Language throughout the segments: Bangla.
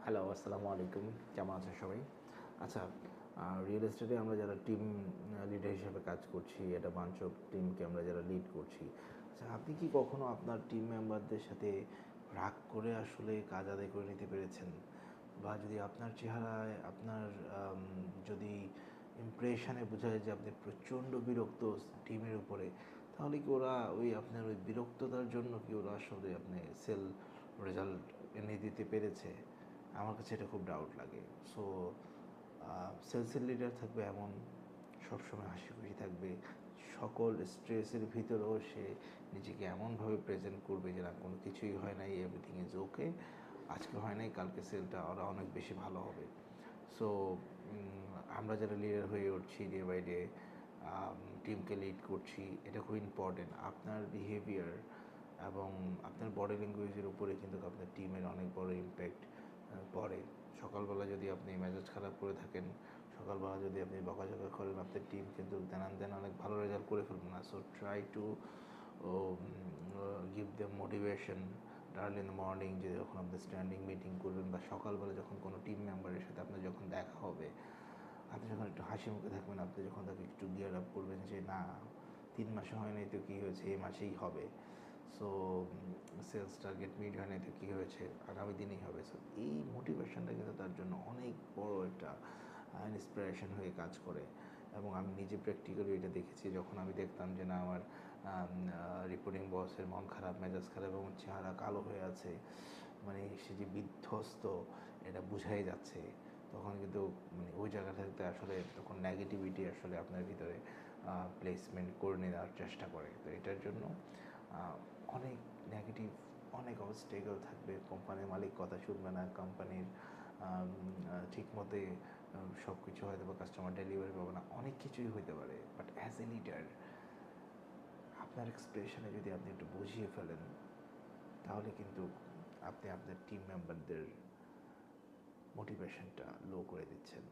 হ্যালো, আসসালামু আলাইকুম। কেমন আছেন সবাই? আচ্ছা, রিয়েল এস্টেটে আমরা যারা টিম লিডার হিসেবে কাজ করছি, একটা বাঞ্চ অফ টিমকে আমরা যারা লিড করছি। আচ্ছা, আপনি কি কখনো আপনার টিম মেম্বারদের সাথে রাগ করে আসলে কাজ আদায় করে নিতে পেরেছেন? বা যদি আপনার চেহারায় আপনার আম যদি ইমপ্রেশনে বোঝা যায় যে আপনি প্রচণ্ড বিরক্ত টিমের উপরে, তাহলে কি ওরা ওই আপনার ওই বিরক্ততার জন্য কি ওরা আসলে আপনি রেজাল্ট এনে দিতে পেরেছে? আমার কাছে এটা খুব ডাউট লাগে। সো সেলসের লিডার থাকবে এমন, সবসময় হাসি খুশি থাকবে, সকল স্ট্রেসের ভিতরেও সে নিজেকে এমনভাবে প্রেজেন্ট করবে যে না কোনো কিছুই হয় নাই, এভরিথিং ইজ ওকে, আজকে হয় নাই কালকে সেলটা ওরা অনেক বেশি ভালো হবে। সো আমরা যারা লিডার হয়ে উঠছি ডে বাই ডে, টিমকে লিড করছি, এটা খুব ইম্পর্টেন্ট। আপনার বিহেভিয়ার এবং আপনার বডি ল্যাঙ্গুয়েজের উপরে কিন্তু আপনার টিমের অনেক বড় ইম্প্যাক্ট পড়ে। সকালবেলা যদি আপনি মেজাজ খারাপ করে থাকেন, সকালবেলা যদি আপনি বকাঝকা করেন, আপনার টিম কিন্তু দেন অনেক ভালো রেজাল্ট করে ফেলবে না। So try to give them motivation early in the morning, যে যখন আপনি স্ট্যান্ডিং মিটিং করবেন বা সকালবেলা যখন কোনো টিম মেম্বারের সাথে আপনার যখন দেখা হবে, আপনি যখন একটু হাসি মুখে থাকবেন, আপনি যখন তাকে একটু গিয়ার আপ করবেন যে না 3 মাসে হয় নাই তো কী হয়েছে, এই মাসেই হবে। সো সেলস টার্গেট মিট হয় নাই তো কী হয়েছে, আগামী দিনেই হবে। সো এই মোটিভেশনটা কিন্তু তার জন্য অনেক বড় একটা ইন্সপিরেশন হয়ে কাজ করে। এবং আমি নিজে প্র্যাকটিক্যালি এটা দেখেছি, যখন আমি দেখতাম যে না আমার রিপোর্টিং বসের মন খারাপ, মেজাজ খারাপ এবং চেহারা কালো হয়ে আছে, মানে সে যে বিধ্বস্ত এটা বোঝাই যাচ্ছে, তখন কিন্তু মানে ওই জায়গাটাতে আসলে তখন নেগেটিভিটি আসলে আপনার ভিতরে প্লেসমেন্ট করে নেওয়ার চেষ্টা করে। তো এটার জন্য অনেক নেগেটিভ, অনেক অবস্টেকল থাকবে। কোম্পানির মালিক কথা শুনবে না, কোম্পানির ঠিক মতে সব কিছু হয়তো বা কাস্টমার ডেলিভারি পাবে না, অনেক কিছুই হতে পারে। বাট অ্যাজ এ লিডার আপনার এক্সপ্রেশনে যদি আপনি একটু বুঝিয়ে ফেলেন, তাহলে কিন্তু আপনি আপনার টিম মেম্বারদের মোটিভেশনটা লো করে দিচ্ছেন।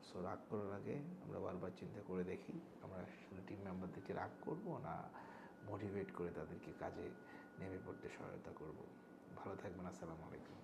সো রাগ করার আগে আমরা বারবার চিন্তা করে দেখি আমরা আসলে টিম মেম্বারদেরকে রাগ করব না মোটিভেট করে তাদেরকে কাজে নেমে পড়তে সহায়তা করব। ভালো থাকবেন। আসসালামু আলাইকুম।